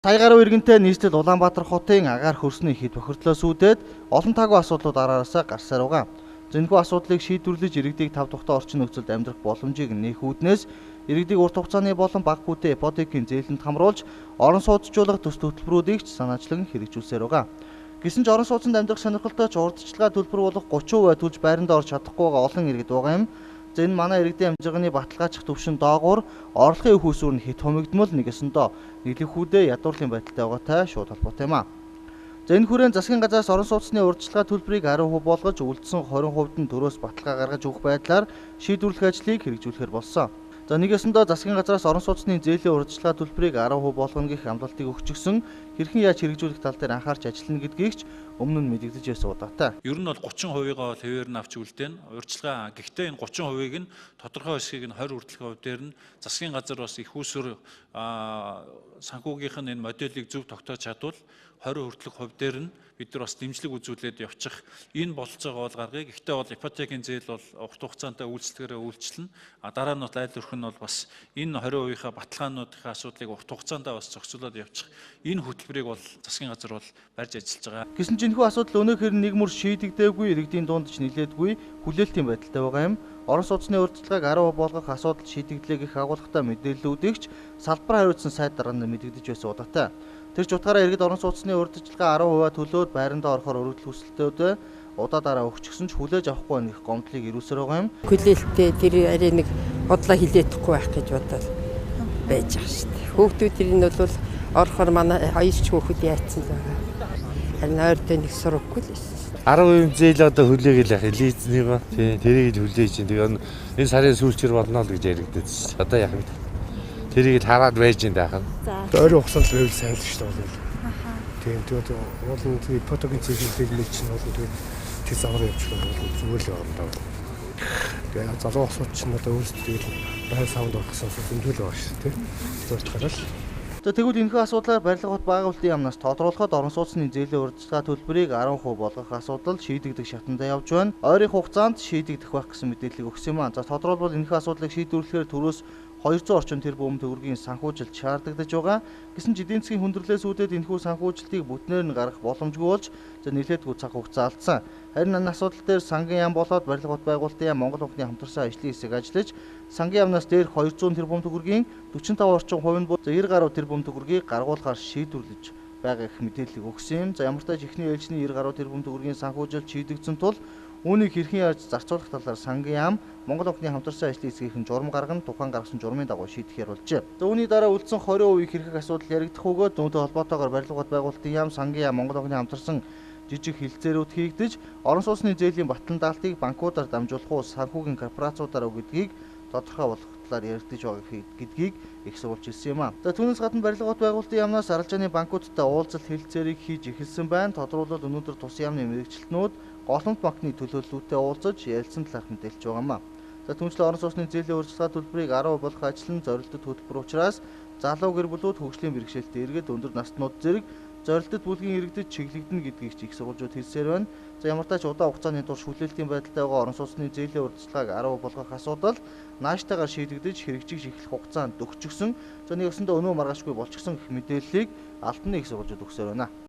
Сая гаруй иргэнтэй нийслэл Улаанбаатар хотын агаар хөрсний хэд бохирдлоос үүдээд олон таагүй асуудлууд араасаа гарсаар байгаа. Энэхүү асуудлыг шийдвэрлэж иргэдийг тав тухтай орчин нөхцөлд амьдрах боломжийг нээх үүднээс иргэдийг урт хугацааны болон бага хүүтэй ипотекийн зээлэнд хамруулж орон сууцжуулах төс төлбөрүүдийг ч санаачлан хэрэгжүүлсээр байгаа. Гэсэн ч орон сууцнд амьдрах сонирхолтой ч урдчилгаа төлбөр болох 30% төлж байранд орж чадахгүй байгаа олон иргэд байгаа юм. Энэ манай иргэдийн амжиргааны баталгаачих төвшин доогуур орлогын өв хөөсөөр нь хэд хумигдмал нэгэсэндөө нийлэхүүдээ ядуурлын байдалтай байгаатай шууд холбоотой юм аа. Энэ хүрээнд засгийн газраас орон сууцны урьдчилгаа төлбөрийг 10% болгож үлдсэн 20%-д нь төрөөс баталгаа гаргаж өгөх байдлаар шийдвэрлэх ажлыг хэрэгжүүлэхээр болсон. Нэгэсэндээ засгийн газраас орон сууцны зээлийн урьдчилгаа төлбөрийг 10% болгоно гэх амлалтыг өгчихсөн хэрхэн яаж хэрэгжүүлэх тал дээр анхаарч ажиллана гэдгийг ч өмнө нь мэдэгдэж байсан удаатай. Ер нь бол 30%-аа хэвээр нь авч үлдээн урьдчилгаа. Гэхдээ энэ 30%-ыг нь тодорхой хэсгийг нь 20 хүртэлх хувь дээр нь засгийн газар бас их усүр санхүүгийнх нь энэ модельийг зөв тогтоож чадвал 20 хүртэлх хувь дээр нь бид нар бас дэмжлэг үзүүлээд явчих энэ болж байгаа бол гаргая. Гэхдээ бол ипотекийн зээл бол урт хугацаантай үйлчлэгээрээ үйлчлэнэ. Дараа нь бол айл өрх нь бол бас энэ 20%-ийнхаа баталгаануудынхаа асуудлыг урт хугацаандаа бас зохицуулаад явчих энэ хөтөлбөрийг бол засгийн газар бол барьж ажиллаж байгаа. Гэсэн ч энэхүү асуудал өнөөдөр нэг мөр шийдэгдээгүй, иргэдийн дунд ч нэлээдгүй хүлээлтийн байдалтай байгаа юм. Орон сууцны урьдчилгааг 10% болгох асуудал шийдэгдлээ гэх агуулгатай мэдээллүүдийг ч салбар хариуцсан сайд дараа нь мэдэгдэж байсан удаатай. Тэр ч утгаараа иргэд орон сууцны урьдчилгаа 10% төлөөд байрандаа орохоор өргөдөл хүсэлтүүдээ удаа дараа өгчихсөн ч хүлээж авахгүй нэг гомдлыг ирүүлсээр байгаа юм. Хүлээлттэй тэр арай нэг бодлоо хилээхгүй байх гэж бодоод байж байгаа шүү дээ. Хүүхдүүдийн нь бол орохоор манай хоёр ч хүүхэд яатсан байгаа. Харин ойртой нэг сурахгүй л байсан. 10% зээл одоо хүлээгээл яах лизнийг тий тэрийг л хүлээж чинь тэгээ энэ сарын сүүлчээр болно л гэж яригдчихсэн. Одоо яах вэ? Тэрийг л хараад байж энэ таах. Ойрын хугацаанд байвал сайн л шүү дээ. Тийм тэгээд уулын ипотекийн зээлийг нэг чинь бол тэгээд тэр замаар явуулах бол зүгээр л байна даа. Тэгээд залуу осууч нь одоо өөрсдөө тэгээд байр савд орох гэсэн зөндөл байгаа шүү дээ. Тэр утгаараа л тэгвэл энэхүү асуудлаар барилга бот байгуулалтын яамнаас тодруулахад орон сууцны зээлийн урьдчилгаа төлбөрийг 10% болгох асуудал шийдэгдэх шатандаа явж байна. Ойрын хугацаанд шийдэгдэх байх гэсэн мэдээллийг өгсөн юм аа. Тодорхойлбол энэхүү асуудлыг шийдвэрлэхээр төрөөс 200 орчим тэрбум төгрөгийн санхүүжилт шаардлагадж байгаа. Гэсэн ч эдийн засгийн хүндрэлээс үүдээд энэхүү санхүүжилтийг бүтнээр нь гаргах боломжгүй болж нэлээдгүй цаг хугацаа алдсан. Харин энэ асуудал дээр сангийн яам болоод барилга бот байгуулалтын яам Монгол банкны хамтарсан ажлын хэсэг ажиллаж сангийн яамнаас дээрх 200 тэрбум төгрөгийн 45 орчим хувь нь 90 гаруй тэрбум төгрөгийг гаргуулахаар шийдвэрлэж байгаа их мэдээллийг өгсөн юм. Ямар ч тач эхний ээлжний 90 гаруй тэрбум төгрөгийн санхүүжилт шийдэгдсэн тул үүнийг хэрхэн яаж зарцуулах талаар сангийн яам Монгол банкны хамтарсан ажлын хэсгийнхэн журам гаргана, тухайн гаргасан журмын дагуу шийдэхээр болжээ. Үүний дараа үлдсэн 20% хэрхэх асуудал яригдах өгөөд үүнтэй холбоотойгоор барилга бот байгуулалтын яам сангийн яам Монгол банкны хамтарсан жижиг хилцээрүүд хийгдэж орон сууцны зээлийн батлан даалтыг банкудаар дамжуулах уу санхүүгийн корпорациудаар үг гэдгийг тодорхой болгох талаар яригдж байгаа гэдгийг их сурвалж хэлсэн юм аа. Түүнээс гадна барилга бот байгуулалтын яамнаас аралжааны банкудтай уулзалт хэлэлцээрийг хийж эхэлсэн байна. Тодорхойлбол өнөөдөр тус яамны мэрэгчлэтнүүд Голомт банкны төлөөллөлтөд уулзаж ярилцсан талаарх мэдээлж байгаа юм аа. Түүнчлэн орон сууцны зээлийн урьдчилгаа төлбөрийг 10% болгох ажил нь зорилттой хөтөлбөр учраас залуу гэр бүлүүд хөгжлийн бэрхшээлтэй иргэд өндөр наснууд зэрэг зорилттой бүлгийн иргэдэд чиглэгдэнэ гэдгийг ч их сурвалжууд хэлсээр байна. Ямар ч тач удаан хугацааны турш хүлээлтийн байдалтай байгаа орон сууцны зээлийн урьдчилгааг 10% болгох асуудал нааштайгаар шийдэгдэж хэрэгжиж эхлэх хугацаанд өгчихсөн. Нэгсэндээ өнөө маргаашгүй болчихсон гэх мэдээллийг Алтан их сурвалжууд өгсөөр байна.